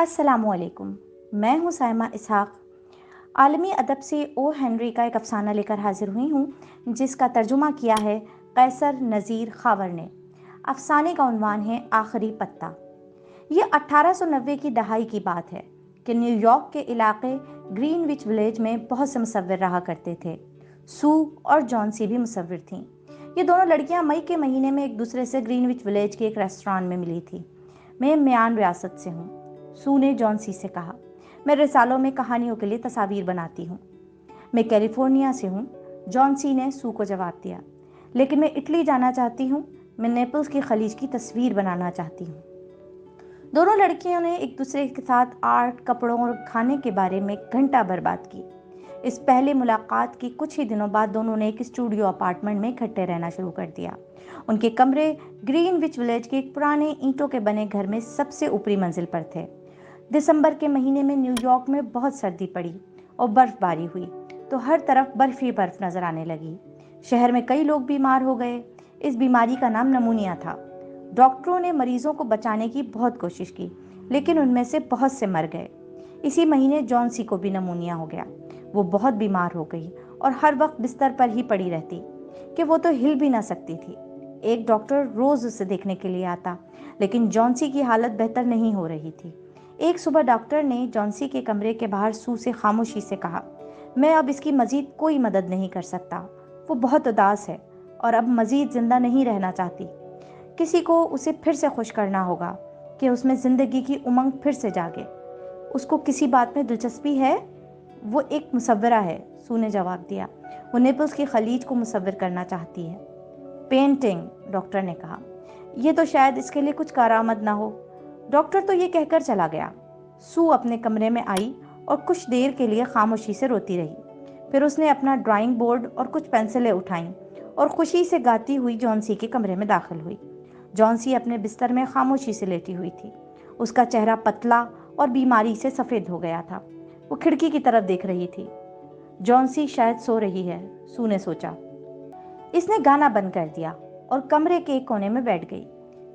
अस्सलामुअलैकुम। मैं हूँ साइमा इसहाक। आलमी अदब से ओ हेनरी का एक अफसाना लेकर हाजिर हुई हूँ जिसका तर्जुमा किया है कैसर नज़ीर खावर ने। अफसाने का उन्वान है आखिरी पत्ता। ये 1890 की दहाई की बात है कि न्यूयॉर्क के इलाके ग्रीनविच विलेज में बहुत से मुसव्विर रहा करते थे। सू और जॉन्सी भी मुसव्विर थीं। ये दोनों लड़कियां मई के महीने में एक दूसरे से ग्रीनविच विलेज के एक रेस्टोरेंट में मिली थी। मैं म्यान रियासत से हूँ, सू ने जॉन्सी से कहा। मैं रिसालों में कहानियों के लिए तस्वीर बनाती हूँ। मैं कैलिफोर्निया से हूँ, जॉन्सी ने सू को जवाब दिया। लेकिन मैं इटली जाना चाहती हूँ। मैं नेपल्स की खलीज की तस्वीर बनाना चाहती हूँ। दोनों लड़कियों ने एक दूसरे के साथ आर्ट, कपड़ों और खाने के बारे में घंटा भर बात की। इस पहले मुलाकात के कुछ ही दिनों बाद दोनों ने एक स्टूडियो अपार्टमेंट में इकट्ठे रहना शुरू कर दिया। उनके कमरे ग्रीनविच विलेज के एक पुराने ईंटों के बने घर में सबसे ऊपरी मंजिल पर थे। दिसंबर के महीने में न्यूयॉर्क में बहुत सर्दी पड़ी और बर्फबारी हुई तो हर तरफ बर्फ ही बर्फ नजर आने लगी। शहर में कई लोग बीमार हो गए। इस बीमारी का नाम नमूनिया था। डॉक्टरों ने मरीजों को बचाने की बहुत कोशिश की, लेकिन उनमें से बहुत से मर गए। इसी महीने जॉन्सी को भी नमूनिया हो गया। वो बहुत बीमार हो गई और हर वक्त बिस्तर पर ही पड़ी रहती कि वो तो हिल भी ना सकती थी। एक डॉक्टर रोज उसे देखने के लिए आता, लेकिन जॉन्सी की हालत बेहतर नहीं हो रही थी। एक सुबह डॉक्टर ने जॉन्सी के कमरे के बाहर सू से खामोशी से कहा, मैं अब इसकी मजीद कोई मदद नहीं कर सकता। वो बहुत उदास है और अब मजीद जिंदा नहीं रहना चाहती। किसी को उसे फिर से खुश करना होगा कि उसमें जिंदगी की उमंग फिर से जागे। उसको किसी बात में दिलचस्पी है? वो एक मुसव्विरा है, सू ने जवाब दिया। वो नेपल्स की खलीज को मुसव्विर करना चाहती है। पेंटिंग, डॉक्टर ने कहा। यह तो शायद इसके लिए कुछ कारामद ना हो। डॉक्टर तो ये कहकर चला गया। सू अपने कमरे में आई और कुछ देर के लिए खामोशी से रोती रही। फिर उसने अपना ड्राइंग बोर्ड और कुछ पेंसिलें उठाईं और खुशी से गाती हुई जॉन्सी के कमरे में दाखिल हुई। जॉन्सी अपने बिस्तर में खामोशी से लेटी हुई थी। उसका चेहरा पतला और बीमारी से सफ़ेद हो गया था। वो खिड़की की तरफ देख रही थी। जॉन्सी शायद सो रही है, सू ने सोचा। इसने गाना बंद कर दिया और कमरे के एक कोने में बैठ गई।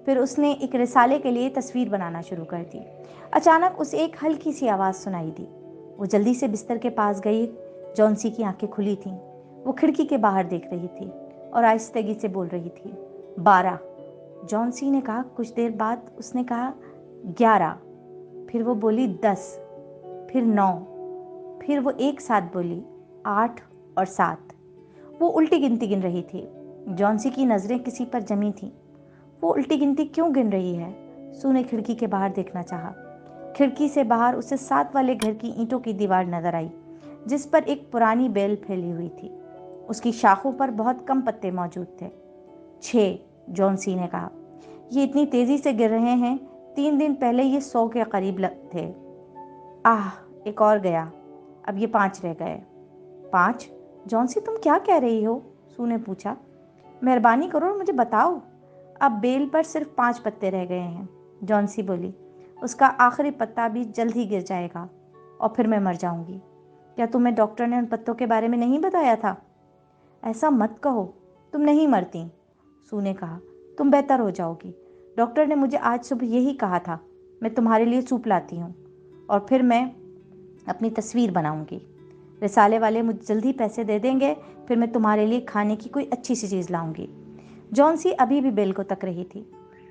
फिर उसने एक रिसाले के लिए तस्वीर बनाना शुरू कर दी। अचानक उसे एक हल्की सी आवाज़ सुनाई दी। वो जल्दी से बिस्तर के पास गई। जॉन्सी की आंखें खुली थीं। वो खिड़की के बाहर देख रही थी और आहिस्तगी से बोल रही थी, 12। जॉन्सी ने कहा। कुछ देर बाद उसने कहा, 11। फिर वो बोली, 10। फिर 9। फिर वो एक साथ बोली, 8 और 7। वो उल्टी गिनती गिन रही थी। जॉन्सी की नज़रें किसी पर जमी थीं। वो उल्टी गिनती क्यों गिन रही है? सू ने खिड़की के बाहर देखना चाहा। खिड़की से बाहर उसे साथ वाले घर की ईंटों की दीवार नजर आई, जिस पर एक पुरानी बेल फैली हुई थी। उसकी शाखों पर बहुत कम पत्ते मौजूद थे। 6, जॉन्सी ने कहा। ये इतनी तेजी से गिर रहे हैं। 3 दिन पहले ये 100 के करीब थे। आह, एक और गया। अब ये 5 रह गए। 5? जॉन्सी, तुम क्या कह रही हो? सू ने पूछा। मेहरबानी करो और मुझे बताओ। अब बेल पर सिर्फ 5 पत्ते रह गए हैं, जॉन्सी बोली। उसका आखिरी पत्ता भी जल्द ही गिर जाएगा और फिर मैं मर जाऊंगी। क्या तुम्हें डॉक्टर ने उन पत्तों के बारे में नहीं बताया था? ऐसा मत कहो, तुम नहीं मरती, सू ने कहा। तुम बेहतर हो जाओगी। डॉक्टर ने मुझे आज सुबह यही कहा था। मैं तुम्हारे लिए सूप लाती हूँ और फिर मैं अपनी तस्वीर बनाऊंगी। रिसाले वाले मुझे जल्दी पैसे दे देंगे, फिर मैं तुम्हारे लिए खाने की कोई अच्छी सी चीज़ लाऊंगी। जॉन्सी अभी भी बेल को तक रही थी।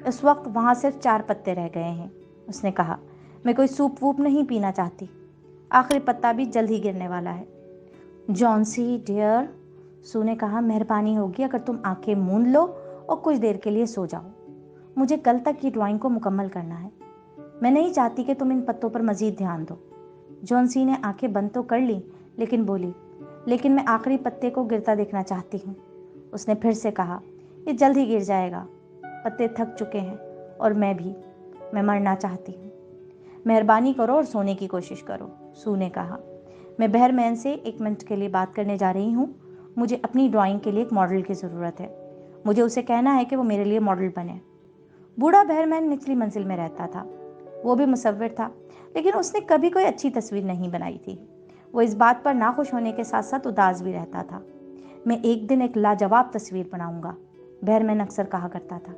उस वक्त वहाँ सिर्फ 4 पत्ते रह गए हैं। उसने कहा, मैं कोई सूप वूप नहीं पीना चाहती। आखिरी पत्ता भी जल्द ही गिरने वाला है। जॉन्सी डियर, सू ने कहा, मेहरबानी होगी अगर तुम आंखें मूंद लो और कुछ देर के लिए सो जाओ। मुझे कल तक की ड्राइंग को मुकम्मल करना है। मैं नहीं चाहती कि तुम इन पत्तों पर मजीद ध्यान दो। जॉन्सी ने आंखें बंद तो कर ली, लेकिन बोली, लेकिन मैं आखिरी पत्ते को गिरता देखना चाहती हूँ। उसने फिर से कहा, ये जल्द ही गिर जाएगा। पत्ते थक चुके हैं और मैं भी। मैं मरना चाहती हूँ। मेहरबानी करो और सोने की कोशिश करो, सू ने कहा। मैं बहरमैन से 1 मिनट के लिए बात करने जा रही हूँ। मुझे अपनी ड्राइंग के लिए एक मॉडल की ज़रूरत है। मुझे उसे कहना है कि वो मेरे लिए मॉडल बने। बूढ़ा बहरमैन निचली मंजिल में रहता था। वो भी मुसव्विर था, लेकिन उसने कभी कोई अच्छी तस्वीर नहीं बनाई थी। वो इस बात पर नाखुश होने के साथ साथ उदास भी रहता था। मैं एक दिन एक लाजवाब तस्वीर बनाऊंगा, बहरमैन अक्सर कहा करता था।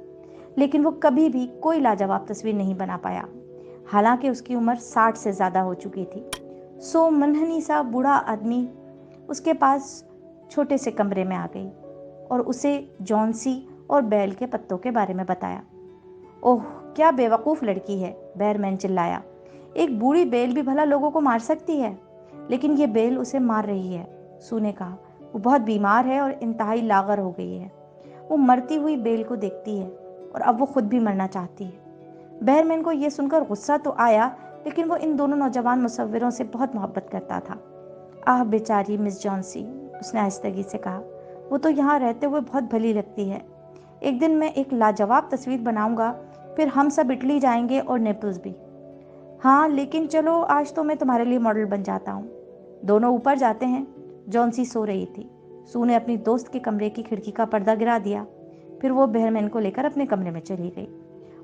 लेकिन वो कभी भी कोई लाजवाब तस्वीर नहीं बना पाया। हालांकि उसकी उम्र 60 से ज़्यादा हो चुकी थी। सो मनहनी सा बूढ़ा आदमी उसके पास छोटे से कमरे में आ गई और उसे जॉन्सी और बैल के पत्तों के बारे में बताया। ओह, क्या बेवकूफ़ लड़की है, बेयरमैन चिल्लाया। एक बूढ़ी बेल भी भला लोगों को मार सकती है, लेकिन ये बेल उसे मार रही है। सू ने कहा, वो बहुत बीमार है और इंतहाई लागर हो गई है। वो मरती हुई बेल को देखती है और अब वो खुद भी मरना चाहती है। बेयरमैन को यह सुनकर गुस्सा तो आया, लेकिन वो इन दोनों नौजवान मुसव्विरों से बहुत मोहब्बत करता था। आह बेचारी मिस जॉन्सी, उसने आहिस्तगी से कहा, वो तो यहाँ रहते हुए बहुत भली लगती है। एक दिन मैं एक लाजवाब तस्वीर बनाऊंगा, फिर हम सब इटली जाएंगे और नेपल्स भी। हाँ, लेकिन चलो आज तो मैं तुम्हारे लिए मॉडल बन जाता हूँ। दोनों ऊपर जाते हैं। जॉन्सी सो रही थी। सू ने अपनी दोस्त के कमरे की खिड़की का पर्दा गिरा दिया। फिर वो बेयरमैन को लेकर अपने कमरे में चली गई।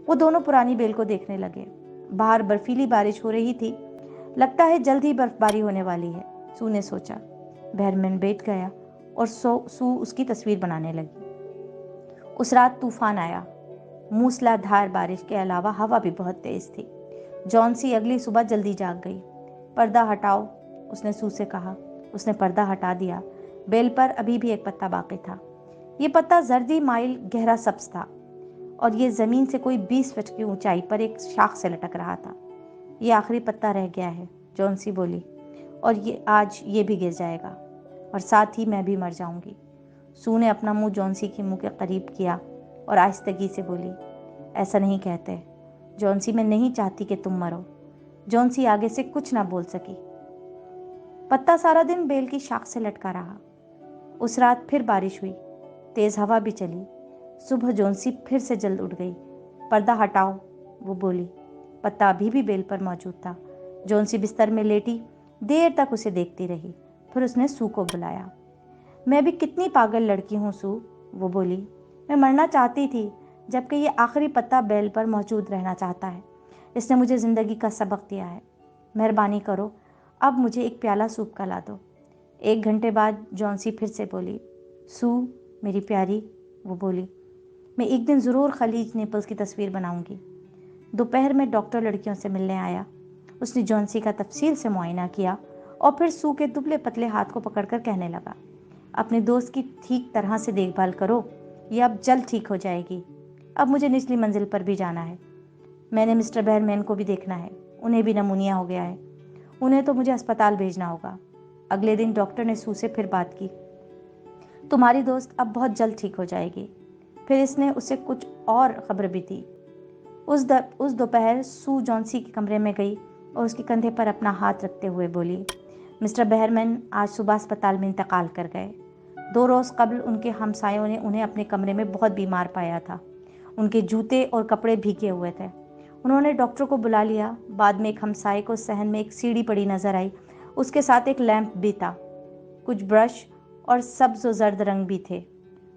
वो दोनों पुरानी बेल को देखने लगे। बाहर बर्फीली बारिश हो रही थी। लगता है जल्द ही बर्फबारी होने वाली है, सू ने सोचा। बेयरमैन बैठ गया और सू उसकी तस्वीर बनाने लगी। उस रात तूफान आया। मूसलाधार बारिश के अलावा हवा भी बहुत तेज थी। जॉन्सी अगली सुबह जल्दी जाग गई। पर्दा हटाओ, उसने सू से कहा। उसने पर्दा हटा दिया। बेल पर अभी भी एक पत्ता बाकी था। ये पत्ता जर्दी माइल गहरा सब्ज था और ये जमीन से कोई 20 फीट की ऊंचाई पर एक शाख से लटक रहा था। ये आखिरी पत्ता रह गया है, जॉन्सी बोली, और ये आज ये भी गिर जाएगा और साथ ही मैं भी मर जाऊंगी। सू ने अपना मुंह जॉन्सी के मुंह के करीब किया और आहिस्तगी से बोली, ऐसा नहीं कहते जॉन्सी, मैं नहीं चाहती कि तुम मरो। जॉन्सी आगे से कुछ ना बोल सकी। पत्ता सारा दिन बेल की शाख से लटका रहा। उस रात फिर बारिश हुई, तेज हवा भी चली। सुबह जॉन्सी फिर से जल्द उठ गई। पर्दा हटाओ, वो बोली। पत्ता अभी भी बेल पर मौजूद था। जॉन्सी बिस्तर में लेटी देर तक उसे देखती रही। फिर उसने सू को बुलाया। मैं भी कितनी पागल लड़की हूँ सू, वो बोली। मैं मरना चाहती थी, जबकि ये आखिरी पत्ता बेल पर मौजूद रहना चाहता है। इसने मुझे ज़िंदगी का सबक दिया है। मेहरबानी करो, अब मुझे एक प्याला सूप का ला दो। 1 घंटे बाद जॉन्सी फिर से बोली। सू मेरी प्यारी, वो बोली, मैं एक दिन ज़रूर खलीज नेपल्स की तस्वीर बनाऊंगी। दोपहर में डॉक्टर लड़कियों से मिलने आया। उसने जॉन्सी का तफसील से मुआयना किया और फिर सू के दुबले पतले हाथ को पकड़कर कहने लगा, अपने दोस्त की ठीक तरह से देखभाल करो, ये अब जल्द ठीक हो जाएगी। अब मुझे निचली मंजिल पर भी जाना है। मैंने मिस्टर बेयरमैन को भी देखना है, उन्हें भी नमूनिया हो गया है। उन्हें तो मुझे अस्पताल भेजना होगा। अगले दिन डॉक्टर ने सू से फिर बात की। तुम्हारी दोस्त अब बहुत जल्द ठीक हो जाएगी। फिर इसने उसे कुछ और खबर भी दी। उस दोपहर सू जॉन्सी के कमरे में गई और उसके कंधे पर अपना हाथ रखते हुए बोली, मिस्टर बेयरमैन आज सुबह अस्पताल में इंतकाल कर गए। 2 रोज़ कबल उनके हमसायों ने उन्हें अपने कमरे में बहुत बीमार पाया था। उनके जूते और कपड़े भीगे हुए थे। उन्होंने डॉक्टर को बुला लिया। बाद में एक हमसाये को सहन में एक सीढ़ी पड़ी नजर आई। उसके साथ एक लैंप भी था। कुछ ब्रश और सब्ज और जर्द रंग भी थे।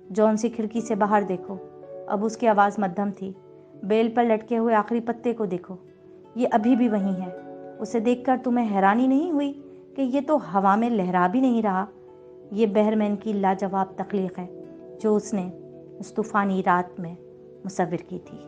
जॉन्सी, खिड़की से बाहर देखो। अब उसकी आवाज़ मध्यम थी। बेल पर लटके हुए आखिरी पत्ते को देखो, ये अभी भी वही है। उसे देखकर तुम्हें हैरानी नहीं हुई कि ये तो हवा में लहरा भी नहीं रहा? ये बेयरमैन की लाजवाब तख्लीक है जो उसने उस तूफानी रात में मुसव्विर की थी।